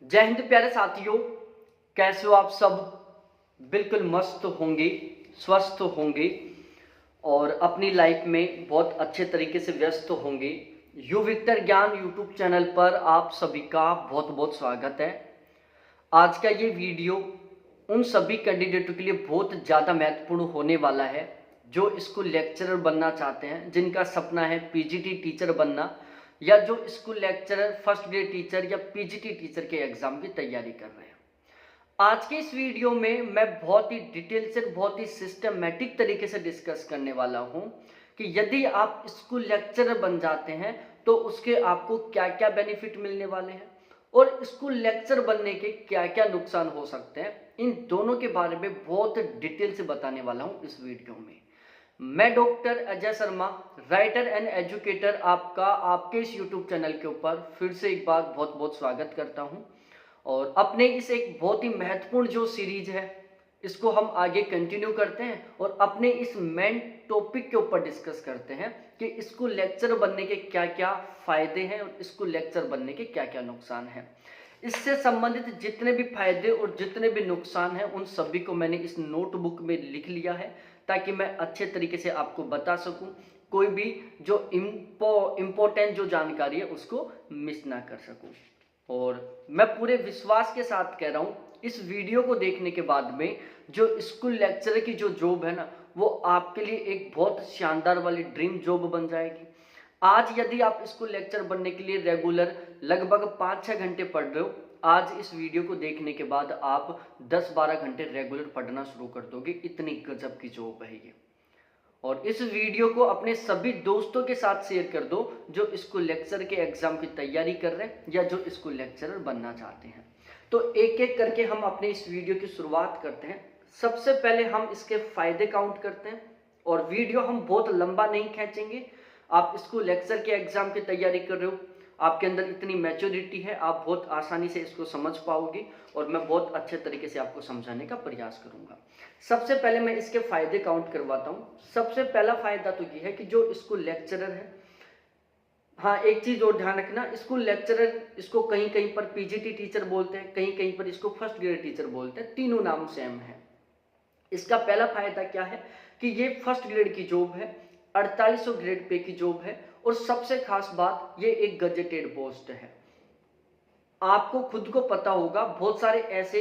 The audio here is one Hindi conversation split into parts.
जय हिंद प्यारे साथियों, कैसे हो आप सब। बिल्कुल मस्त होंगे, स्वस्थ होंगे और अपनी लाइफ में बहुत अच्छे तरीके से व्यस्त होंगे। यू विक्टर ज्ञान यूट्यूब चैनल पर आप सभी का बहुत बहुत स्वागत है। आज का ये वीडियो उन सभी कैंडिडेटों के लिए बहुत ज़्यादा महत्वपूर्ण होने वाला है जो स्कूल लेक्चरर बनना चाहते हैं, जिनका सपना है पीजीटी टीचर बनना, या जो school lecturer, first grade teacher या पीजीटी टीचर के एग्जाम की तैयारी कर रहे हैं। आज के इस वीडियो में मैं बहुत ही डिटेल से, बहुत ही सिस्टमेटिक तरीके से डिस्कस करने वाला हूं कि यदि आप स्कूल लेक्चरर बन जाते हैं तो उसके आपको क्या क्या बेनिफिट मिलने वाले हैं और स्कूल लेक्चर बनने के क्या क्या नुकसान हो सकते हैं। इन दोनों के बारे में बहुत डिटेल से बताने वाला हूं इस वीडियो में। मैं doctor Ajay Sharma, writer and educator, आपका आपके इस यूट्यूब चैनल के ऊपर फिर से एक बार बहुत बहुत स्वागत करता हूं। और अपने इस एक बहुत ही महत्वपूर्ण जो सीरीज है इसको हम आगे कंटिन्यू करते हैं और अपने इस मेन टॉपिक के ऊपर डिस्कस करते हैं कि स्कूल लेक्चर बनने के क्या क्या फायदे हैं और स्कूल लेक्चर बनने के क्या क्या नुकसान हैं। इससे संबंधित जितने भी फायदे और जितने भी नुकसान हैं उन सभी को मैंने इस नोटबुक में लिख लिया है ताकि मैं अच्छे तरीके से आपको बता सकूं, कोई भी जो इम्पोर्टेंट जो जानकारी है उसको मिस ना कर सकूं। और मैं पूरे विश्वास के साथ कह रहा हूं, इस वीडियो को देखने के बाद में जो स्कूल लेक्चरर की जो जॉब है ना, वो आपके लिए एक बहुत शानदार वाली ड्रीम जॉब बन जाएगी। आज यदि आप स्कूल लेक्चर बनने के लिए रेगुलर लगभग 5-6 घंटे पढ़ रहे हो, आज इस वीडियो को देखने के बाद आप 10-12 घंटे रेगुलर पढ़ना शुरू कर दोगे। इतनी गजब की जॉब है ये। और इस वीडियो को अपने सभी दोस्तों के साथ शेयर कर दो जो स्कूल लेक्चर के एग्जाम की तैयारी कर रहे हैं या जो स्कूल लेक्चरर बनना चाहते हैं। तो एक एक करके हम अपने इस वीडियो की शुरुआत करते हैं। सबसे पहले हम इसके फायदे काउंट करते हैं और वीडियो हम बहुत लंबा नहीं खींचेंगे। आप स्कूल लेक्चर के एग्जाम की तैयारी कर रहे हो, आपके अंदर इतनी मैच्योरिटी है, आप बहुत आसानी से इसको समझ पाओगे और मैं बहुत अच्छे तरीके से आपको समझाने का प्रयास करूंगा। सबसे पहले मैं इसके फायदे काउंट करवाता हूँ। सबसे पहला फायदा तो ये है कि जो स्कूल लेक्चरर है, हाँ एक चीज और ध्यान रखना, स्कूल लेक्चरर इसको कहीं कहीं पर पीजीटी टीचर बोलते हैं, कहीं कहीं पर इसको फर्स्ट ग्रेड टीचर बोलते हैं, तीनों नाम सेम है। इसका पहला फायदा क्या है कि ये फर्स्ट ग्रेड की जॉब है, 4800 ग्रेड पे की जॉब है और सबसे खास बात ये एक गजेटेड पोस्ट है। आपको खुद को पता होगा बहुत सारे ऐसे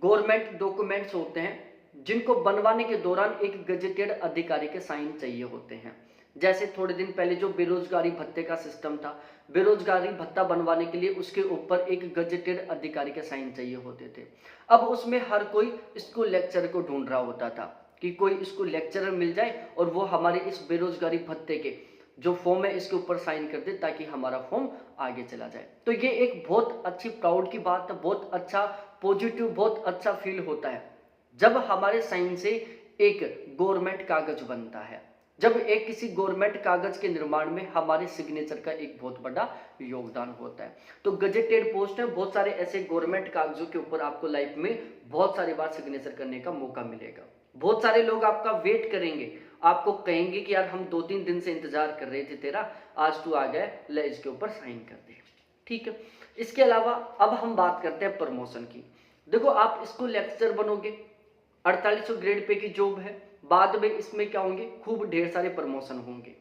गवर्नमेंट डॉक्यूमेंट्स होते हैं जिनको बनवाने के दौरान एक गजेटेड अधिकारी के साइन चाहिए होते हैं। जैसे थोड़े दिन पहले जो बेरोजगारी भत्ते का सिस्टम था, बेरोजगारी भत्ता बनवाने के लिए उसके ऊपर एक गजेटेड अधिकारी के साइन चाहिए होते थे। अब उसमें हर कोई स्कूल लेक्चरर को ढूंढ रहा होता था कि कोई स्कूल लेक्चरर मिल जाए और वो हमारे इस बेरोजगारी भत्ते के जो फॉर्म है इसके ऊपर साइन कर दे ताकि हमारा फॉर्म आगे चला जाए। तो ये एक बहुत अच्छी प्राउड की बात है, बहुत अच्छा पॉजिटिव, बहुत अच्छा फील होता है जब हमारे साइन से एक गवर्नमेंट कागज बनता है, जब एक किसी गवर्नमेंट कागज के निर्माण में हमारे सिग्नेचर का एक बहुत बड़ा योगदान होता है। तो गजेटेड पोस्ट है, बहुत सारे ऐसे गवर्नमेंट कागजों के ऊपर आपको लाइफ में बहुत सारी बार सिग्नेचर करने का मौका मिलेगा। बहुत सारे लोग आपका वेट करेंगे, आपको कहेंगे कि यार हम 2-3 दिन से इंतजार कर रहे थे तेरा, आज तू आ गया, ले इसके ऊपर साइन कर दे। ठीक है। इसके अलावा अब हम बात करते हैं प्रमोशन की। देखो आप स्कूल लेक्चर बनोगे, 4800 ग्रेड पे की जॉब है, बाद में इसमें क्या होंगे, खूब ढेर सारे प्रमोशन होंगे।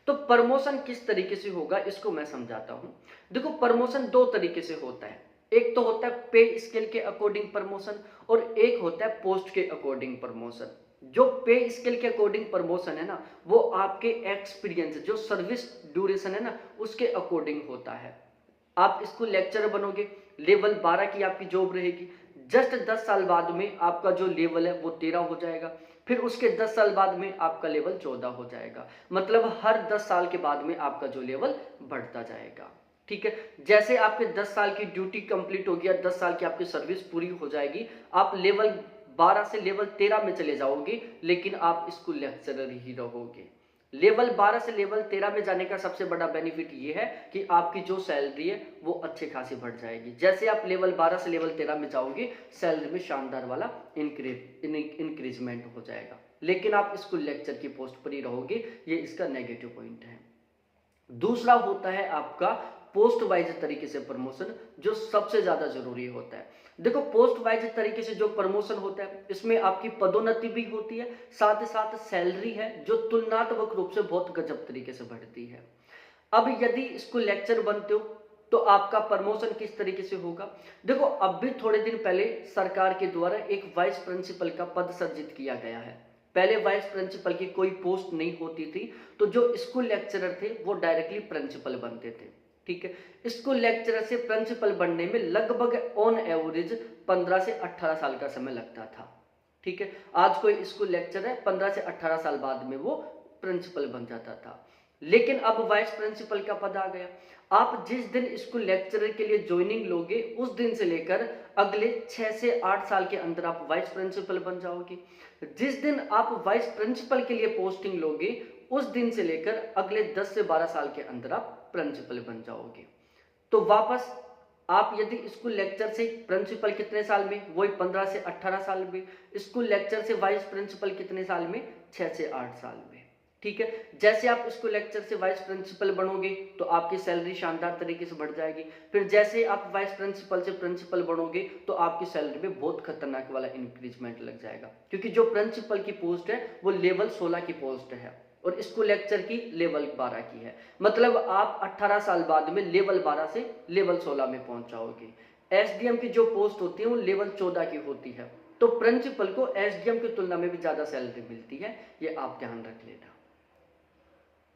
तो प्रमोशन किस तरीके से होगा इसको मैं समझाता हूं। देखो प्रमोशन दो तरीके से होता है, एक तो होता है पे स्केल के अकॉर्डिंग प्रमोशन और एक होता है पोस्ट के अकॉर्डिंग प्रमोशन। जो पे स्केल के अकॉर्डिंग प्रमोशन है ना, वो आपके एक्सपीरियंस, जो सर्विस ड्यूरेशन है ना, उसके अकॉर्डिंग होता है। आप स्कूल लेक्चरर बनोगे, लेवल 12 की आपकी जॉब रहेगी, जस्ट 10 साल बाद में आपका जो लेवल है वो 13 हो जाएगा, फिर उसके 10 साल बाद में आपका लेवल 14 हो जाएगा। मतलब हर 10 साल के बाद में आपका जो लेवल बढ़ता जाएगा। ठीक है। जैसे आपके 10 साल की ड्यूटी कंप्लीट होगी या 10 साल की आपकी सर्विस पूरी हो जाएगी, आप लेवल 12 से लेवल 13 में चले जाओगे, लेकिन आप स्कूल लेक्चरर ही रहोगे। लेवल 12 से लेवल 13 में जाने का सबसे बड़ा बेनिफिट ये है कि आपकी जो सैलरी है वो अच्छी खासी बढ़ जाएगी। जैसे आप लेवल 12 से लेवल 13 में जाओगे, सैलरी में शानदार वाला इंक्रीजमेंट हो जाएगा। लेकिन आप स्कूल लेक्चर की पोस्ट पर ही रहोगे, ये इसका नेगेटिव पॉइंट है। दूसरा होता है आपका पोस्ट वाइज तरीके से प्रमोशन, जो सबसे ज्यादा जरूरी होता है। देखो पोस्ट वाइज तरीके से जो प्रमोशन होता है इसमें आपकी पदोन्नति भी होती है, साथ ही साथ सैलरी है जो तुलनात्मक रूप से बहुत गजब तरीके से बढ़ती है। अब यदि इसको लेक्चर बनते हो तो आपका प्रमोशन किस तरीके से होगा। देखो अब भी थोड़े दिन पहले सरकार के द्वारा एक वाइस प्रिंसिपल का पद सृजित किया गया है। पहले वाइस प्रिंसिपल की कोई पोस्ट नहीं होती थी, तो जो स्कूल लेक्चरर थे वो डायरेक्टली प्रिंसिपल बनते थे। ठीक है, स्कूल लेक्चरर से प्रिंसिपल बनने में लगभग ऑन एवरेज 15 से 18 साल का समय लगता था। ठीक है, आज कोई स्कूल लेक्चरर है 15 से 18 साल बाद में वो प्रिंसिपल बन जाता था। लेकिन अब वाइस प्रिंसिपल का पद आ गया। आप जिस दिन स्कूल लेक्चरर के लिए ज्वाइनिंग लोगे उस दिन से लेकर अगले 6 से 8 साल के अंदर आप वाइस प्रिंसिपल बन जाओगे। जिस दिन आप वाइस प्रिंसिपल के लिए पोस्टिंग लोगे उस दिन से लेकर अगले 10 से 12 साल के अंदर आप प्रिंसिपल बन जाओगे। तो वापस आप यदि स्कूल लेक्चर से प्रिंसिपल कितने साल में, वही 15 से 18 साल में। स्कूल लेक्चर से वाइस प्रिंसिपल कितने साल में, 6 से 8 साल में। ठीक है, जैसे आप स्कूल लेक्चर से वाइस प्रिंसिपल बनोगे तो आपकी सैलरी शानदार तरीके से बढ़ जाएगी। फिर जैसे आप वाइस प्रिंसिपल से प्रिंसिपल बनोगे तो आपकी सैलरी में बहुत खतरनाक वाला इंक्रीजमेंट लग जाएगा, क्योंकि जो प्रिंसिपल की पोस्ट है वो लेवल 16 की पोस्ट है और स्कूल लेक्चर की लेवल 12 की है। मतलब आप 18 साल बाद में लेवल 12 से लेवल 16 में पहुंच जाओगे। एसडीएम की जो पोस्ट होती है वो लेवल 14 की होती है, तो प्रिंसिपल को एसडीएम की तुलना में भी ज्यादा सैलरी मिलती है, ये आप ध्यान रख लेना।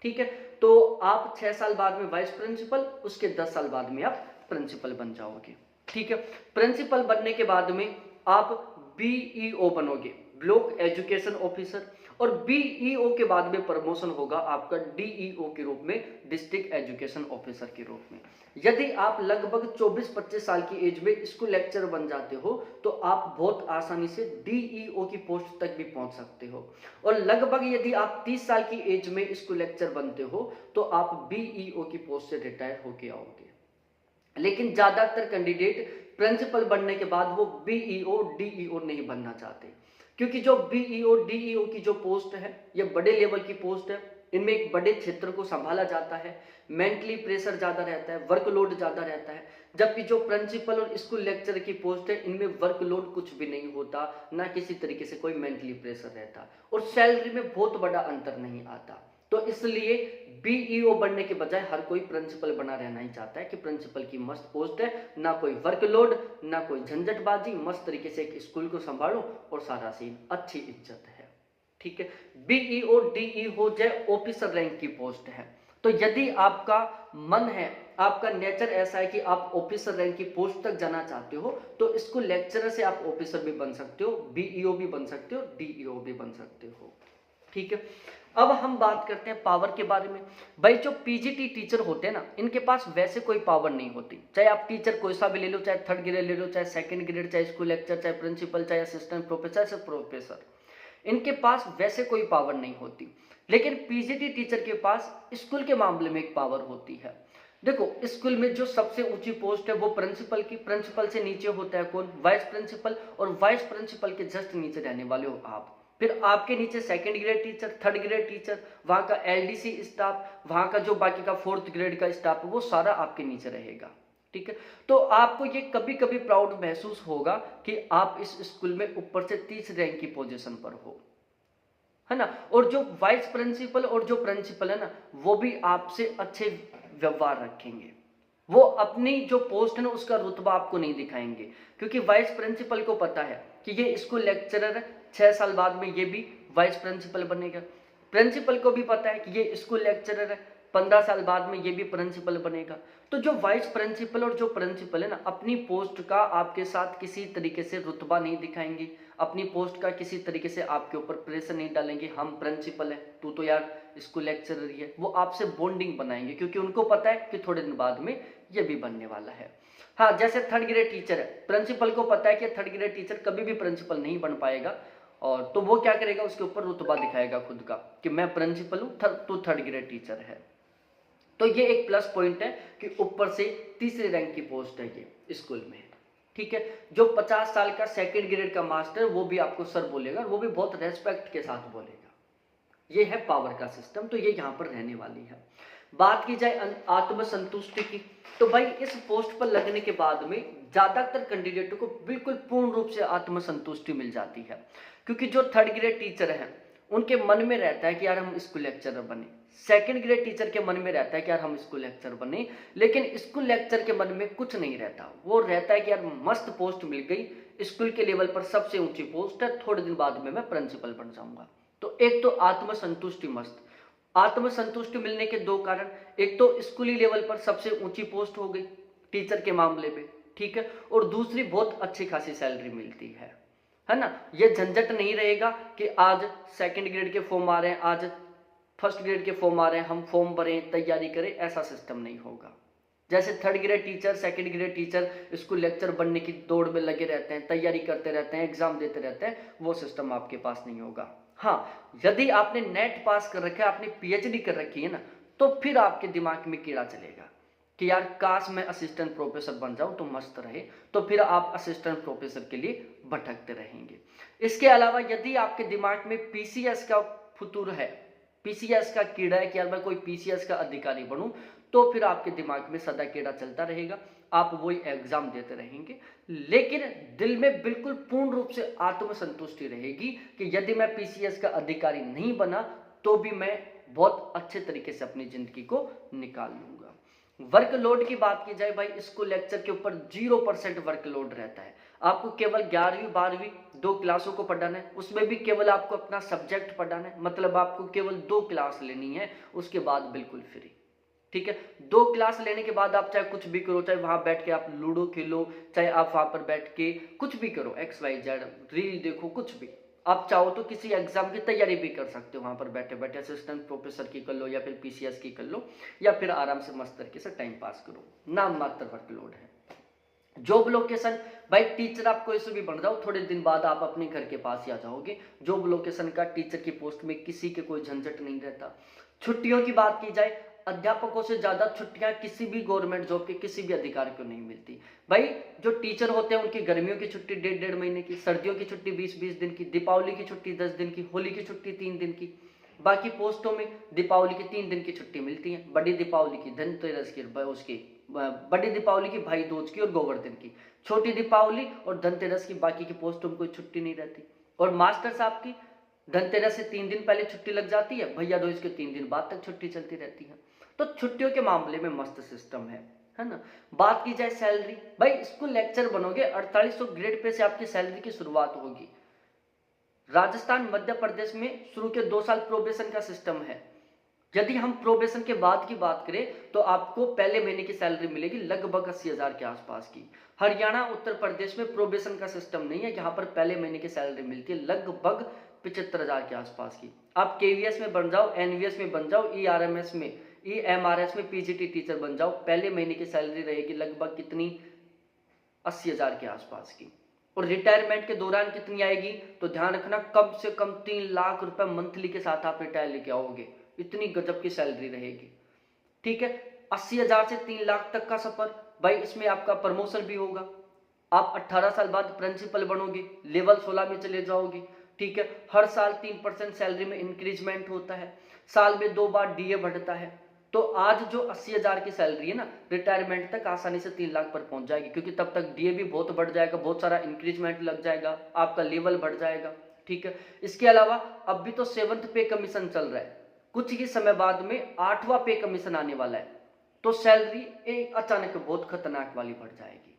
ठीक है, तो आप 6 साल बाद में वाइस प्रिंसिपल, उसके 10 साल बाद में आप प्रिंसिपल बन जाओगे। ठीक है, प्रिंसिपल बनने के बाद में आप बीईओ बनोगे, ब्लॉक एजुकेशन ऑफिसर, और बीईओ के बाद में प्रमोशन होगा आपका डीईओ के रूप में, डिस्ट्रिक्ट एजुकेशन ऑफिसर के रूप में। यदि आप लगभग 24-25 साल की एज में स्कूल लेक्चर बन जाते हो तो आप बहुत आसानी से डीईओ की पोस्ट तक भी पहुंच सकते हो, और लगभग यदि आप 30 साल की एज में स्कूल लेक्चर बनते हो तो आप बीईओ की पोस्ट से रिटायर होके आओगे। लेकिन ज्यादातर कैंडिडेट प्रिंसिपल बनने के बाद वो बीईओ डीईओ नहीं बनना चाहते, क्योंकि जो बीईओ डीईओ की जो पोस्ट है ये बड़े लेवल की पोस्ट है, इनमें एक बड़े क्षेत्र को संभाला जाता है, मेंटली प्रेशर ज्यादा रहता है, वर्कलोड ज्यादा रहता है। जबकि जो प्रिंसिपल और स्कूल लेक्चर की पोस्ट है इनमें वर्कलोड कुछ भी नहीं होता, ना किसी तरीके से कोई मेंटली प्रेशर रहता, और सैलरी में बहुत बड़ा अंतर नहीं आता। तो इसलिए बीईओ बनने के बजाय हर कोई प्रिंसिपल बना रहना ही चाहता है कि प्रिंसिपल की मस्त पोस्ट है, ना कोई वर्कलोड, ना कोई झंझटबाजी, मस्त तरीके से एक स्कूल को संभालो और सारा सीन, अच्छी इज्जत है। ठीक है, बीईओ डीईओ जो ऑफिसर रैंक की पोस्ट है, तो यदि आपका मन है, आपका नेचर ऐसा है कि आप ऑफिसर रैंक की पोस्ट तक जाना चाहते हो तो स्कूल लेक्चरर से आप ऑफिसर भी बन सकते हो, बीईओ भी बन सकते हो, डीईओ भी बन सकते हो। ठीक है, अब हम बात करते हैं पावर के बारे में। भाई जो पीजीटी टीचर होते हैं ना, इनके पास वैसे कोई पावर नहीं होती। चाहे आप टीचर कोई सा भी ले लो, चाहे 3rd ग्रेड ले लो, चाहे 2nd ग्रेड, चाहे स्कूल लेक्चर, चाहे प्रिंसिपल, चाहे असिस्टेंट प्रोफेसर, चाहे प्रोफेसर, इनके पास वैसे कोई पावर नहीं होती। लेकिन पीजीटी टीचर के पास स्कूल के मामले में एक पावर होती है। देखो स्कूल में जो सबसे ऊंची पोस्ट है वो प्रिंसिपल की, प्रिंसिपल से नीचे होता है कौन, वाइस प्रिंसिपल, और वाइस प्रिंसिपल के जस्ट नीचे रहने वाले हो आप। फिर आपके नीचे 2nd grade teacher, 3rd grade teacher, वहां का एलडीसी स्टाफ, वहां का जो बाकी का 4th ग्रेड का स्टाफ है वो सारा आपके नीचे रहेगा। ठीक है, तो आपको ये कभी कभी प्राउड महसूस होगा कि आप इस स्कूल में ऊपर से 30 रैंक की पोजीशन पर हो, है ना। और जो वाइस प्रिंसिपल और जो प्रिंसिपल है ना, वो भी आपसे अच्छे व्यवहार रखेंगे। वो अपनी जो पोस्ट है ना उसका रुतबा आपको नहीं दिखाएंगे, क्योंकि वाइस प्रिंसिपल को पता है कि ये स्कूल लेक्चरर 6 साल बाद में ये भी वाइस प्रिंसिपल बनेगा। प्रिंसिपल को भी पता है कि ये स्कूल लेक्चरर है, 15 साल बाद में ये भी प्रिंसिपल बनेगा। तो जो वाइस प्रिंसिपल और जो प्रिंसिपल है ना, अपनी पोस्ट का आपके साथ किसी तरीके से रुतबा नहीं दिखाएंगे, अपनी पोस्ट का किसी तरीके से आपके ऊपर प्रेशर नहीं डालेंगे, हम प्रिंसिपल है तू तो यार स्कूल लेक्चरर ही है। वो आपसे बॉन्डिंग बनाएंगे, क्योंकि उनको पता है कि थोड़े दिन बाद में ये भी बनने वाला है। हाँ, जैसे 3rd ग्रेड टीचर है, प्रिंसिपल को पता है कि 3rd ग्रेड टीचर कभी भी प्रिंसिपल नहीं बन पाएगा, और तो वो क्या करेगा, उसके ऊपर रुतबा दिखाएगा खुद का कि मैं प्रिंसिपल हूँ, तू 3rd ग्रेड टीचर है। तो ये एक प्लस पॉइंट है कि ऊपर से तीसरे रैंक की पोस्ट है ये स्कूल में। ठीक है, जो 50 साल का 2nd ग्रेड का मास्टर, वो भी आपको सर बोलेगा, वो भी बहुत रेस्पेक्ट के साथ बोलेगा। ये है पावर का सिस्टम, तो ये यहाँ पर रहने वाली है। बात की जाए आत्मसंतुष्टि की, तो भाई इस पोस्ट पर लगने के बाद में ज्यादातर कैंडिडेटों को बिल्कुल पूर्ण रूप से आत्मसंतुष्टि मिल जाती है, क्योंकि जो थर्ड ग्रेड टीचर हैं उनके मन में रहता है कि यार हम स्कूल लेक्चरर बने, सेकंड ग्रेड टीचर के मन में रहता है कि यार हम स्कूल लेक्चर बने, लेकिन स्कूल लेक्चर के मन में कुछ नहीं रहता, वो रहता है कि यार मस्त पोस्ट मिल गई, स्कूल के लेवल पर सबसे ऊंची पोस्ट है, थोड़े दिन बाद में मैं प्रिंसिपल बन जाऊंगा। तो एक तो आत्मसंतुष्टि मस्त, आत्मसंतुष्टि मिलने के दो कारण, एक तो स्कूली लेवल पर सबसे ऊंची पोस्ट हो गई टीचर के मामले में, ठीक है, और दूसरी बहुत अच्छी खासी सैलरी मिलती है ना। ये झंझट नहीं रहेगा कि आज सेकंड ग्रेड के फॉर्म आ रहे हैं, आज फर्स्ट ग्रेड के फॉर्म आ रहे हैं, हम फॉर्म भरें तैयारी करें, ऐसा सिस्टम नहीं होगा। जैसे third grade teacher second grade teacher school lecture बनने की दौड़ में लगे रहते हैं, तैयारी करते रहते हैं, एग्जाम देते रहते हैं, वो सिस्टम आपके पास नहीं होगा। हाँ, यदि आपने नेट पास कर रखा है, आपने पीएचडी कर रखी है ना, तो फिर आपके दिमाग में कीड़ा चलेगा कि यार काश मैं असिस्टेंट प्रोफेसर बन जाऊं तो मस्त रहे, तो फिर आप असिस्टेंट प्रोफेसर के लिए भटकते रहेंगे। इसके अलावा यदि आपके दिमाग में पीसीएस का फुतूर है, पीसीएस का कीड़ा है कि यार मैं कोई पीसीएस का अधिकारी बनूं, तो फिर आपके दिमाग में सदा कीड़ा चलता रहेगा, आप वही एग्जाम देते रहेंगे, लेकिन दिल में बिल्कुल पूर्ण रूप से आत्मसंतुष्टि रहेगी कि यदि मैं पीसीएस का अधिकारी नहीं बना तो भी मैं बहुत अच्छे तरीके से अपनी जिंदगी को निकाल लूंगा। वर्कलोड की बात की जाए भाई, स्कूल लेक्चर के ऊपर 0% वर्कलोड रहता है, आपको केवल 11वीं 12वीं 2 क्लासों को पढ़ाना है, उसमें भी केवल आपको अपना सब्जेक्ट पढ़ाना है, मतलब आपको केवल 2 क्लास लेनी है, उसके बाद बिल्कुल फ्री, ठीक है। 2 क्लास लेने के बाद आप चाहे कुछ भी करो, चाहे वहां बैठ के आप लूडो खेलो, चाहे आप वहां पर बैठ के कुछ भी करो, XYZ रील देखो, कुछ भी आप चाहो तो किसी एग्जाम की तैयारी भी कर सकते हो वहां पर बैठे बैठे, असिस्टेंट प्रोफेसर की कर लो या फिर पीसीएस की कर लो, या फिर आराम से मस्त तरीके से टाइम पास करो, नाम मात्र वर्कलोड है। जॉब लोकेशन भाई, टीचर आप कोई से भी बन जाओ, थोड़े दिन बाद आप अपने घर के पास ही आ जाओगे। जॉब लोकेशन का टीचर की पोस्ट में किसी के कोई झंझट नहीं रहता। छुट्टियों की बात की जाए, अध्यापकों से ज्यादा छुट्टियां किसी भी गवर्नमेंट जॉब के किसी भी अधिकारी को नहीं मिलती। भाई जो टीचर होते हैं उनकी गर्मियों की छुट्टी 1.5 महीने की, सर्दियों की छुट्टी 20-20 दिन की, दीपावली की छुट्टी 10 दिन की, होली की छुट्टी 3 दिन की। बाकी पोस्टों में दीपावली की 3 दिन की छुट्टी मिलती है, बड़ी दीपावली की, धनतेरस की, उसकी बड़ी दीपावली की, भाई दूज की और गोवर्धन की, छोटी दीपावली और धनतेरस की, बाकी की पोस्टों में कोई छुट्टी नहीं रहती। और मास्टर साहब की धनतेरस से 3 दिन पहले छुट्टी लग जाती है, भैया दूज के 3 दिन बाद तक छुट्टी चलती रहती है। तो छुट्टियों के मामले में मस्त सिस्टम है ना। बात की जाए सैलरी, भाई स्कूल लेक्चर बनोगे 4800 ग्रेड पे से आपकी सैलरी की शुरुआत होगी। राजस्थान मध्य प्रदेश में शुरू के 2 साल प्रोबेशन का सिस्टम है। यदि हम प्रोबेशन के बाद की बात करें तो आपको पहले महीने की सैलरी मिलेगी लगभग 80,000 के आसपास की। हरियाणा उत्तर प्रदेश में प्रोबेशन का सिस्टम नहीं है, यहाँ पर पहले महीने की सैलरी मिलती है लगभग 75,000 के आसपास की। आप केवीएस में बन जाओ, एनवीएस में बन जाओ, ईआरएमएस में, ईएमआरएस में पीजीटी टीचर बन जाओ, पहले महीने की सैलरी रहेगी लगभग कितनी, 80,000 के आसपास की। और रिटायरमेंट के दौरान कितनी आएगी, तो ध्यान रखना कम से कम 3 लाख रुपए मंथली के साथ आप रिटायर लेके आओगे, इतनी गजब की सैलरी रहेगी, ठीक है। 80,000 से 3 लाख तक का सफर, भाई इसमें आपका प्रमोशन भी होगा, आप 18 साल बाद प्रिंसिपल बनोगे, लेवल 16 में चले जाओगे, ठीक है। हर साल 3% सैलरी में इंक्रीजमेंट होता है, साल में 2 बार डीए बढ़ता है। तो आज जो 80,000 की सैलरी है ना, रिटायरमेंट तक आसानी से 3 लाख पर पहुंच जाएगी, क्योंकि तब तक डीए भी बहुत बढ़ जाएगा, बहुत सारा इंक्रीजमेंट लग जाएगा, आपका लेवल बढ़ जाएगा, ठीक है। इसके अलावा अब भी तो 7th पे कमीशन चल रहा है, कुछ ही समय बाद में 8वां पे कमीशन आने वाला है, तो सैलरी एक अचानक बहुत खतरनाक वाली बढ़ जाएगी,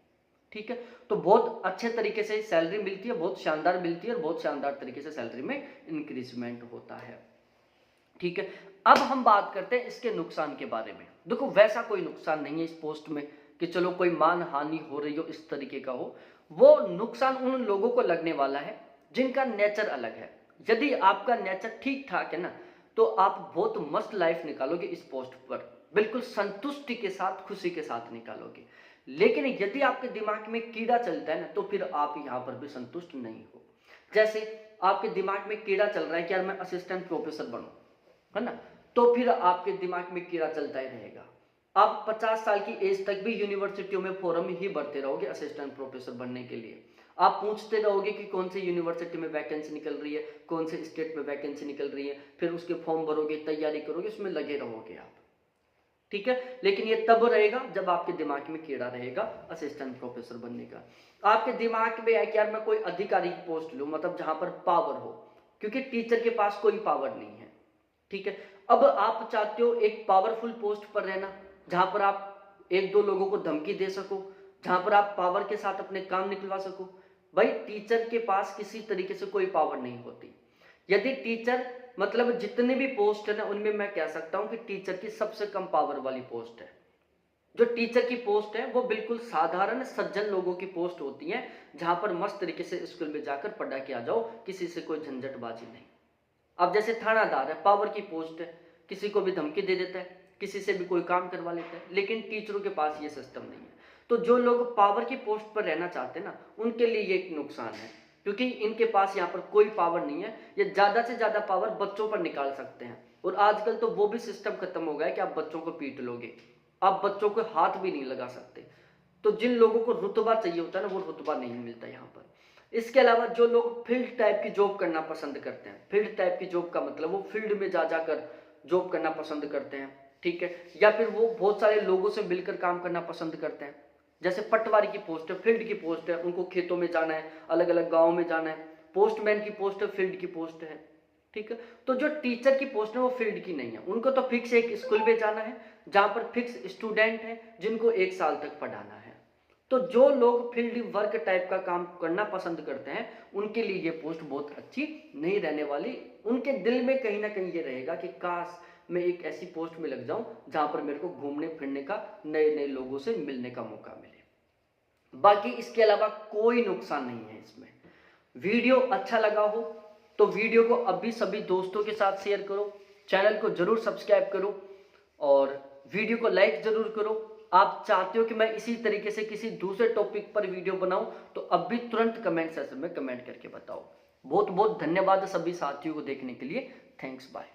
ठीक है। तो बहुत अच्छे तरीके से सैलरी मिलती है, बहुत शानदार मिलती है, और बहुत शानदार तरीके से सैलरी में इंक्रीजमेंट होता है, ठीक है। अब हम बात करते हैं इसके नुकसान के बारे में। देखो वैसा कोई नुकसान नहीं है इस पोस्ट में कि चलो कोई मान हानि हो रही हो इस तरीके का हो, वो नुकसान उन लोगों को लगने वाला है जिनका नेचर अलग है। यदि आपका नेचर ठीक ठाक है ना, तो आप बहुत मस्त लाइफ निकालोगे इस पोस्ट पर, बिल्कुल संतुष्टि के साथ, खुशी के साथ निकालोगे। लेकिन यदि आपके दिमाग में कीड़ा चलता है ना, तो फिर आप यहाँ पर भी संतुष्ट नहीं हो। जैसे आपके दिमाग में कीड़ा चल रहा है कि यार मैं असिस्टेंट प्रोफेसर बनूं, है ना, तो फिर आपके दिमाग में कीड़ा चलता ही रहेगा। आप 50 साल की एज तक भी यूनिवर्सिटियों में फॉर्म ही भरते रहोगे असिस्टेंट प्रोफेसर बनने के लिए। आप पूछते रहोगे कि कौन सी यूनिवर्सिटी में वैकेंसी निकल रही है, कौन से स्टेट में वैकेंसी निकल रही है, फिर उसके फॉर्म भरोगे, तैयारी करोगे, उसमें लगे रहोगे आप। ठीक है। लेकिन ये तब रहेगा जब आपके दिमाग में कीड़ा रहेगा असिस्टेंट प्रोफेसर बनने का। आपके दिमाग में है कि यार मैं कोई अधिकारी पोस्ट लूं, मतलब जहां पर पावर हो, क्योंकि टीचर के पास कोई पावर नहीं है, ठीक है। अब आप चाहते हो एक पावरफुल पोस्ट पर रहना, जहां पर आप एक दो लोगों को धमकी दे सको, जहां पर आप पावर के साथ अपने काम निकलवा सको। भाई टीचर के पास किसी तरीके से कोई पावर नहीं होती। यदि टीचर मतलब जितने भी पोस्ट है ना, उनमें मैं कह सकता हूं कि टीचर की सबसे कम पावर वाली पोस्ट है। जो टीचर की पोस्ट है वो बिल्कुल साधारण सज्जन लोगों की पोस्ट होती है, जहां पर मस्त तरीके से स्कूल में जाकर पढ़ा के आ जाओ, किसी से कोई झंझटबाजी नहीं। अब जैसे थानादार है, पावर की पोस्ट है, किसी को भी धमकी दे देता है, किसी से भी कोई काम करवा लेता है, लेकिन टीचरों के पास ये सिस्टम नहीं है। तो जो लोग पावर की पोस्ट पर रहना चाहते हैं ना, उनके लिए ये एक नुकसान है, क्योंकि इनके पास यहाँ पर कोई पावर नहीं है। ये ज्यादा से ज्यादा पावर बच्चों पर निकाल सकते हैं, और आजकल तो वो भी सिस्टम खत्म हो गया है कि आप बच्चों को पीट लोगे, आप बच्चों को हाथ भी नहीं लगा सकते। तो जिन लोगों को रुतबा चाहिए होता है ना, वो रुतबा नहीं मिलता यहाँ पर। इसके अलावा जो लोग फील्ड टाइप की जॉब करना पसंद करते हैं, फील्ड टाइप की जॉब का मतलब वो फील्ड में जा जाकर जॉब करना पसंद करते हैं, ठीक है, या फिर वो बहुत सारे लोगों से मिलकर काम करना पसंद करते हैं। जैसे पटवारी की पोस्ट है, फील्ड की पोस्ट है, उनको खेतों में जाना है, अलग अलग गाँव में जाना है। पोस्टमैन की पोस्ट है, फील्ड की पोस्ट है, ठीक है। तो जो टीचर की पोस्ट है वो फील्ड की नहीं है, उनको तो फिक्स एक स्कूल में जाना है, जहां पर फिक्स स्टूडेंट है जिनको 1 साल तक पढ़ाना है। तो जो लोग फील्ड वर्क टाइप का काम करना पसंद करते हैं, उनके लिए ये पोस्ट बहुत अच्छी नहीं रहने वाली। उनके दिल में कहीं ना कहीं ये रहेगा कि काश मैं एक ऐसी पोस्ट में लग जाऊं जहां पर मेरे को घूमने फिरने का, नए नए लोगों से मिलने का मौका मिले। बाकी इसके अलावा कोई नुकसान नहीं है इसमें। वीडियो अच्छा लगा हो तो वीडियो को अभी सभी दोस्तों के साथ शेयर करो, चैनल को जरूर सब्सक्राइब करो, और वीडियो को लाइक जरूर करो। आप चाहते हो कि मैं इसी तरीके से किसी दूसरे टॉपिक पर वीडियो बनाऊं तो अभी तुरंत कमेंट सेक्शन में कमेंट करके बताओ। बहुत बहुत धन्यवाद सभी साथियों को देखने के लिए। Thanks, bye.